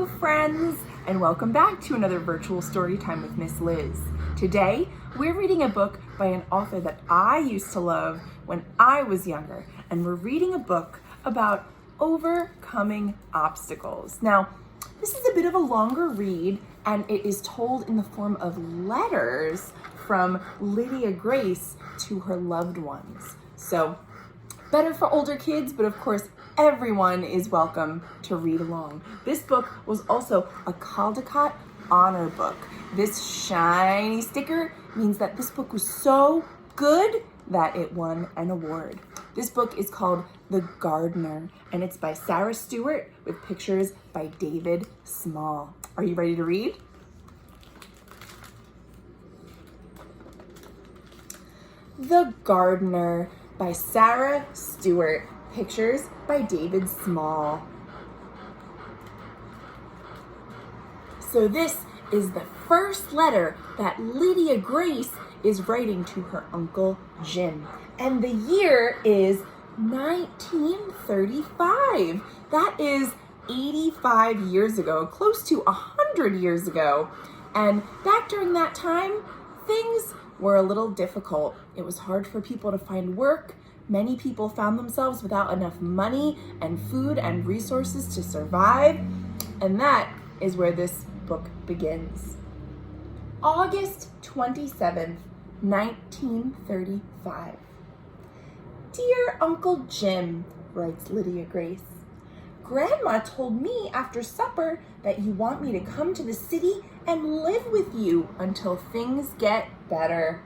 Hello friends, and welcome back to another virtual story time with Miss Liz. Today, we're reading a book by an author that I used to love when I was younger, and we're reading a book about overcoming obstacles. Now, this is a bit of a longer read, and it is told in the form of letters from Lydia Grace to her loved ones. So, better for older kids, but of course, everyone is welcome to read along. This book was also a Caldecott honor book. This shiny sticker means that this book was so good that it won an award. This book is called The Gardiner, and it's by Sarah Stewart with pictures by David Small. Are you ready to read? The Gardiner by Sarah Stewart. Pictures by David Small. So this is the first letter that Lydia Grace is writing to her Uncle Jim. And the year is 1935. That is 85 years ago, close to 100 years ago. And back during that time, things were a little difficult. It was hard for people to find work. Many people found themselves without enough money and food and resources to survive, and that is where this book begins. August 27th, 1935. Dear Uncle Jim, writes Lydia Grace, Grandma told me after supper that you want me to come to the city and live with you until things get better.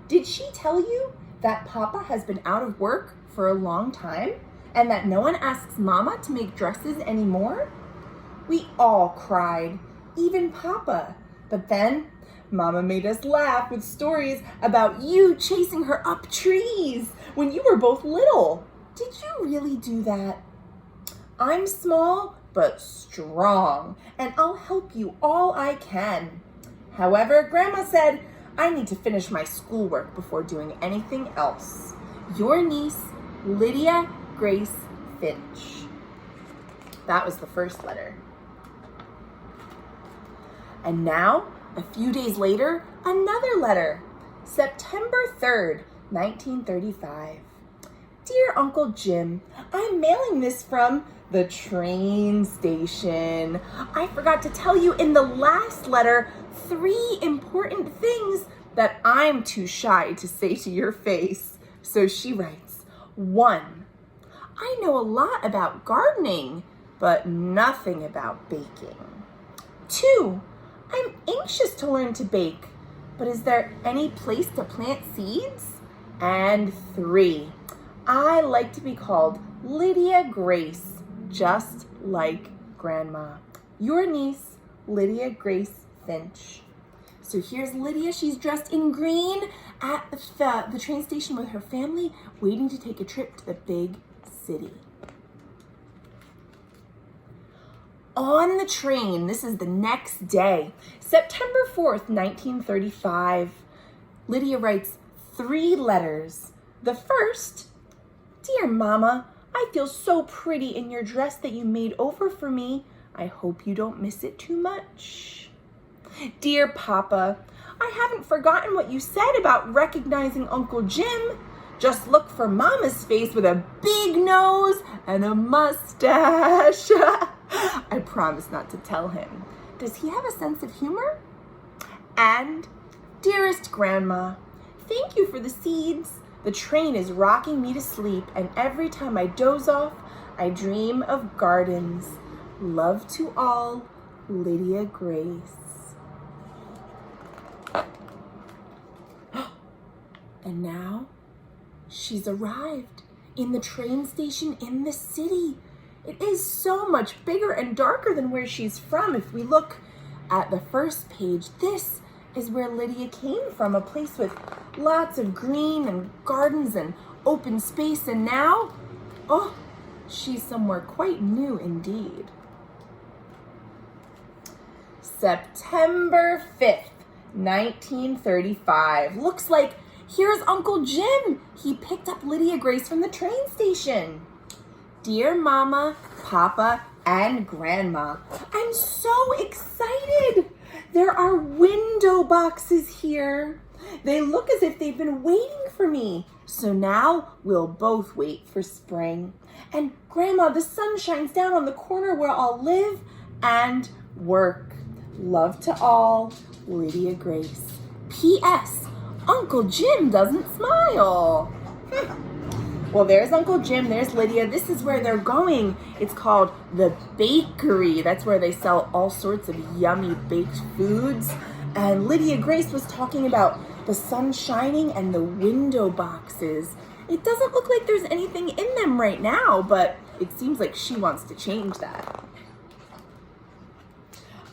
Did she tell you that Papa has been out of work for a long time and that no one asks Mama to make dresses anymore? We all cried, even Papa. But then Mama made us laugh with stories about you chasing her up trees when you were both little. Did you really do that? I'm small but strong, and I'll help you all I can. However, Grandma said, I need to finish my schoolwork before doing anything else. Your niece, Lydia Grace Finch. That was the first letter. And now, a few days later, another letter. September 3rd, 1935. Dear Uncle Jim, I'm mailing this from the train station. I forgot to tell you in the last letter 3 important things that I'm too shy to say to your face. So she writes, 1, I know a lot about gardening, but nothing about baking. 2, I'm anxious to learn to bake, but is there any place to plant seeds? And 3, I like to be called Lydia Grace, just like Grandma. Your niece, Lydia Grace Finch. So here's Lydia. She's dressed in green at the train station with her family, waiting to take a trip to the big city. On the train, this is the next day, September 4th, 1935. Lydia writes 3 letters. The first, Dear Mama, I feel so pretty in your dress that you made over for me. I hope you don't miss it too much. Dear Papa, I haven't forgotten what you said about recognizing Uncle Jim. Just look for Mama's face with a big nose and a mustache. I promise not to tell him. Does he have a sense of humor? And dearest Grandma, thank you for the seeds. The train is rocking me to sleep, and every time I doze off, I dream of gardens. Love to all, Lydia Grace. And now, she's arrived in the train station in the city. It is so much bigger and darker than where she's from. If we look at the first page, this is where Lydia came from, a place with lots of green and gardens and open space. And now, oh, she's somewhere quite new indeed. September 5th, 1935. Looks like here's Uncle Jim. He picked up Lydia Grace from the train station. Dear Mama, Papa, and Grandma. I'm so excited. There are window boxes here. They look as if they've been waiting for me. So now we'll both wait for spring. And Grandma, the sun shines down on the corner where I'll live and work. Love to all, Lydia Grace. P.S. Uncle Jim doesn't smile. Well, there's Uncle Jim, there's Lydia. This is where they're going. It's called the bakery. That's where they sell all sorts of yummy baked foods. And Lydia Grace was talking about the sun shining and the window boxes. It doesn't look like there's anything in them right now, but it seems like she wants to change that.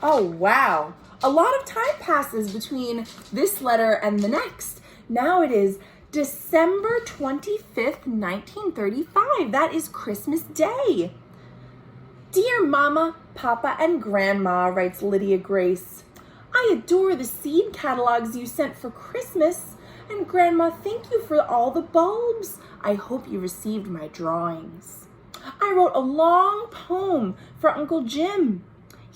Oh, wow. A lot of time passes between this letter and the next. Now it is December 25th, 1935. That is Christmas Day. Dear Mama, Papa, and Grandma, writes Lydia Grace, I adore the seed catalogs you sent for Christmas. And Grandma, thank you for all the bulbs. I hope you received my drawings. I wrote a long poem for Uncle Jim.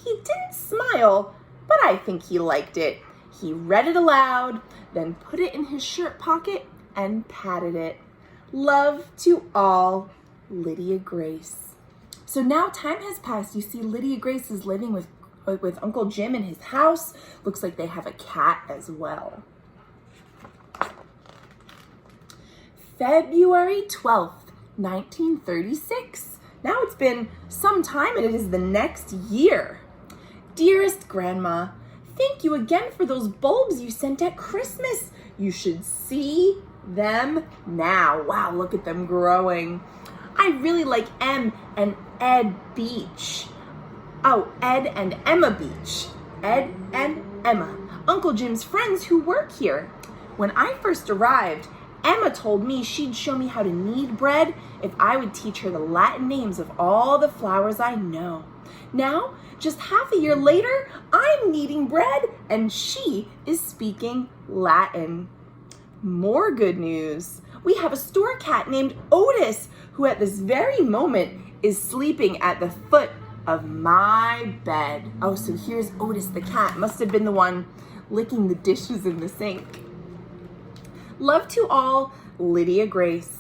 He didn't smile, but I think he liked it. He read it aloud, then put it in his shirt pocket and patted it. Love to all, Lydia Grace. So now time has passed. You see Lydia Grace is living with Uncle Jim in his house. Looks like they have a cat as well. February 12th, 1936. Now it's been some time and it is the next year. Dearest Grandma, thank you again for those bulbs you sent at Christmas. You should see them now. Wow, look at them growing. I really like Em and Ed Beach. Oh, Ed and Emma Beach. Ed and Emma, Uncle Jim's friends who work here. When I first arrived, Emma told me she'd show me how to knead bread if I would teach her the Latin names of all the flowers I know. Now, just half a year later, I'm kneading bread and she is speaking Latin. More good news. We have a store cat named Otis who at this very moment is sleeping at the foot of my bed. Oh, so here's Otis the cat. Must have been the one licking the dishes in the sink. Love to all, Lydia Grace.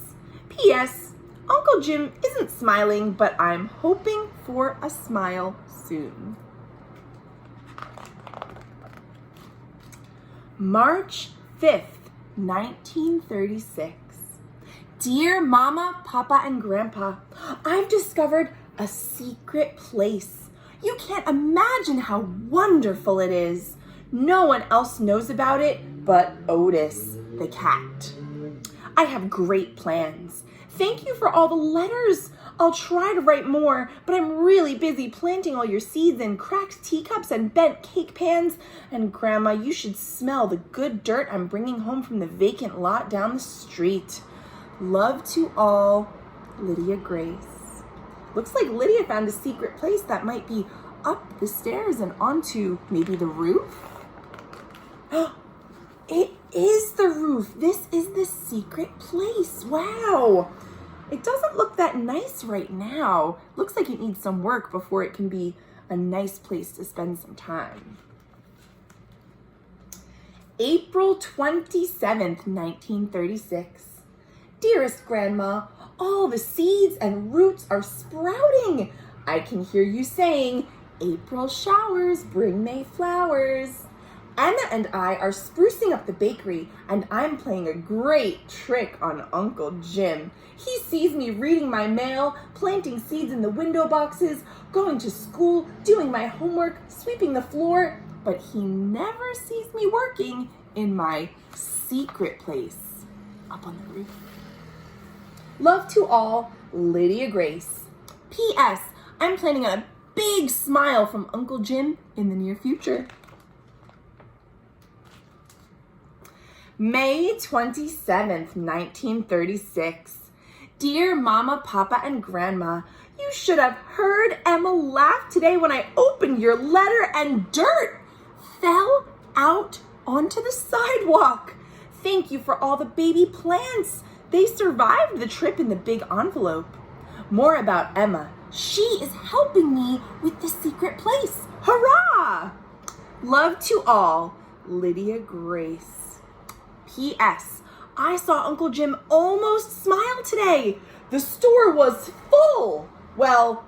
P.S. Uncle Jim isn't smiling, but I'm hoping for a smile soon. March 5th, 1936. Dear Mama, Papa, and Grandpa, I've discovered a secret place. You can't imagine how wonderful it is. No one else knows about it but Otis, the cat. I have great plans. Thank you for all the letters. I'll try to write more, but I'm really busy planting all your seeds in cracked teacups and bent cake pans. And Grandma, you should smell the good dirt I'm bringing home from the vacant lot down the street. Love to all, Lydia Grace. Looks like Lydia found a secret place that might be up the stairs and onto maybe the roof. It is the roof. This is the secret place. Wow. It doesn't look that nice right now. Looks like it needs some work before it can be a nice place to spend some time. April 27th, 1936. Dearest Grandma, all the seeds and roots are sprouting. I can hear you saying, April showers bring May flowers. Emma and I are sprucing up the bakery, and I'm playing a great trick on Uncle Jim. He sees me reading my mail, planting seeds in the window boxes, going to school, doing my homework, sweeping the floor, but he never sees me working in my secret place up on the roof. Love to all, Lydia Grace. P.S. I'm planning on a big smile from Uncle Jim in the near future. May 27th, 1936. Dear Mama, Papa, and Grandma, you should have heard Emma laugh today when I opened your letter and dirt fell out onto the sidewalk. Thank you for all the baby plants. They survived the trip in the big envelope. More about Emma. She is helping me with the secret place. Hurrah! Love to all, Lydia Grace. P.S. I saw Uncle Jim almost smile today. The store was full. Well,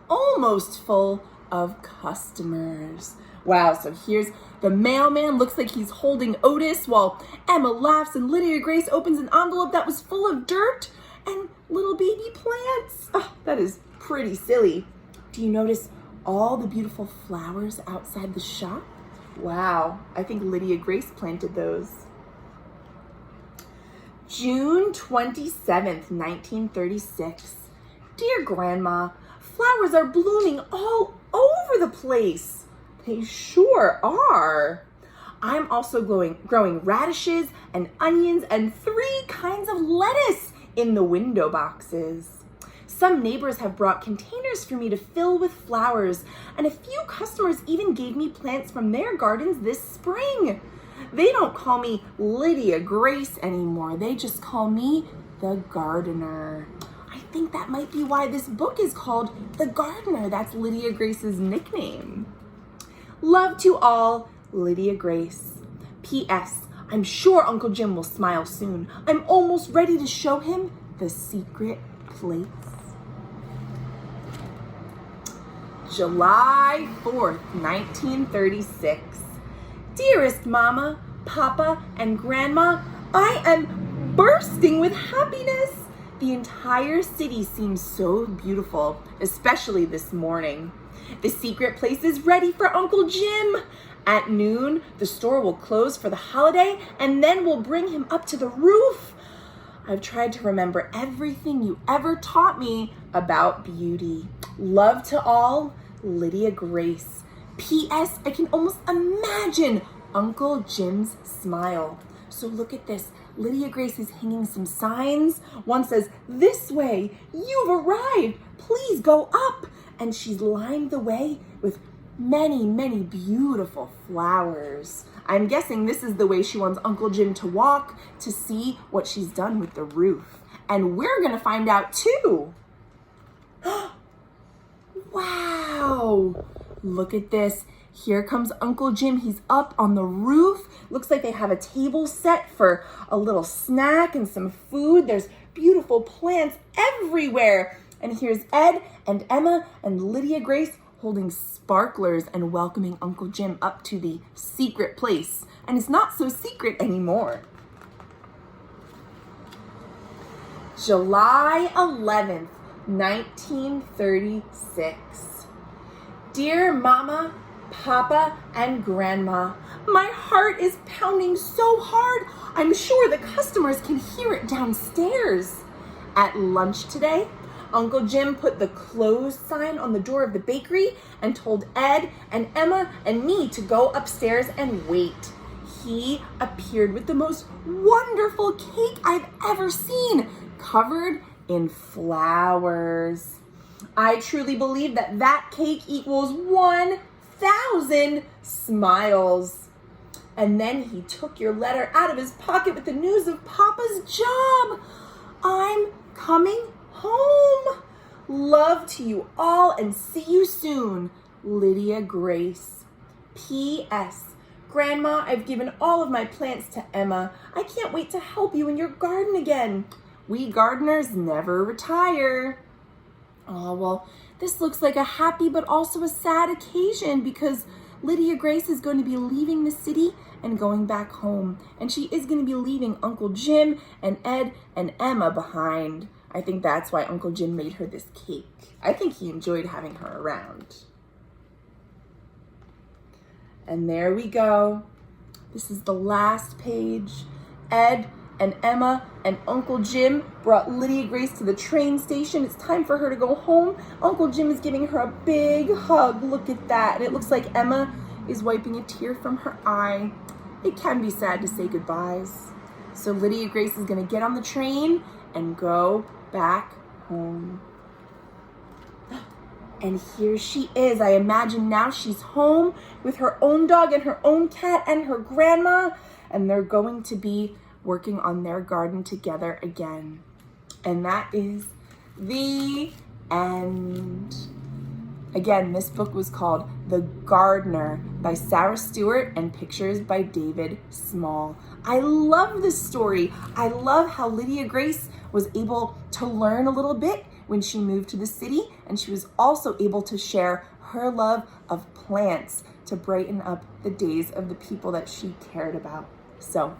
almost full of customers. Wow, so here's the mailman. Looks like he's holding Otis while Emma laughs and Lydia Grace opens an envelope that was full of dirt and little baby plants. Oh, that is pretty silly. Do you notice all the beautiful flowers outside the shop? Wow, I think Lydia Grace planted those. June 27th, 1936. Dear Grandma, flowers are blooming all over the place. They sure are. I'm also growing radishes and onions and 3 kinds of lettuce in the window boxes. Some neighbors have brought containers for me to fill with flowers, and a few customers even gave me plants from their gardens this spring. They don't call me Lydia Grace anymore. They just call me the Gardiner. I think that might be why this book is called The Gardiner. That's Lydia Grace's nickname. Love to all, Lydia Grace. P.S. I'm sure Uncle Jim will smile soon. I'm almost ready to show him the secret place. July 4th, 1936. Dearest Mama, Papa, and Grandma, I am bursting with happiness. The entire city seems so beautiful, especially this morning. The secret place is ready for Uncle Jim. At noon, the store will close for the holiday, and then we'll bring him up to the roof. I've tried to remember everything you ever taught me about beauty. Love to all, Lydia Grace. P.S. I can almost imagine Uncle Jim's smile. So look at this. Lydia Grace is hanging some signs. One says, "This way, you've arrived. Please go up." And she's lined the way with many, many beautiful flowers. I'm guessing this is the way she wants Uncle Jim to walk to see what she's done with the roof. And we're gonna find out too. Wow, look at this. Here comes Uncle Jim. He's up on the roof. Looks like they have a table set for a little snack and some food. There's beautiful plants everywhere. And here's Ed and Emma and Lydia Grace holding sparklers and welcoming Uncle Jim up to the secret place. And it's not so secret anymore. July 11th, 1936. Dear Mama, Papa, and Grandma, my heart is pounding so hard. I'm sure the customers can hear it downstairs. At lunch today, Uncle Jim put the closed sign on the door of the bakery and told Ed and Emma and me to go upstairs and wait. He appeared with the most wonderful cake I've ever seen, covered in flowers. I truly believe that that cake equals 1,000 smiles. And then he took your letter out of his pocket with the news of Papa's job. I'm coming home. Love to you all and see you soon, Lydia Grace. P.S. Grandma, I've given all of my plants to Emma. I can't wait to help you in your garden again. We gardeners never retire. Oh, well, this looks like a happy but also a sad occasion because Lydia Grace is going to be leaving the city and going back home. And she is going to be leaving Uncle Jim and Ed and Emma behind. I think that's why Uncle Jim made her this cake. I think he enjoyed having her around. And there we go. This is the last page. Ed and Emma and Uncle Jim brought Lydia Grace to the train station. It's time for her to go home. Uncle Jim is giving her a big hug. Look at that. And it looks like Emma is wiping a tear from her eye. It can be sad to say goodbyes. So Lydia Grace is going to get on the train and go back home. And here she is. I imagine now she's home with her own dog and her own cat and her grandma, and they're going to be working on their garden together again. And that is the And again, this book was called The Gardiner by Sarah Stewart and pictures by David Small. I love this story. I love how Lydia Grace was able to learn a little bit when she moved to the city, and she was also able to share her love of plants to brighten up the days of the people that she cared about. So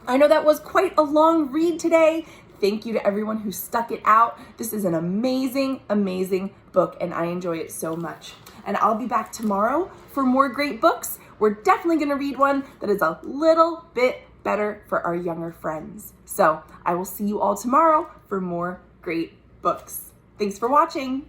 I know that was quite a long read today. Thank you to everyone who stuck it out. This is an amazing, amazing book, and I enjoy it so much. And I'll be back tomorrow for more great books. We're definitely gonna read one that is a little bit better for our younger friends. So I will see you all tomorrow for more great books. Thanks for watching.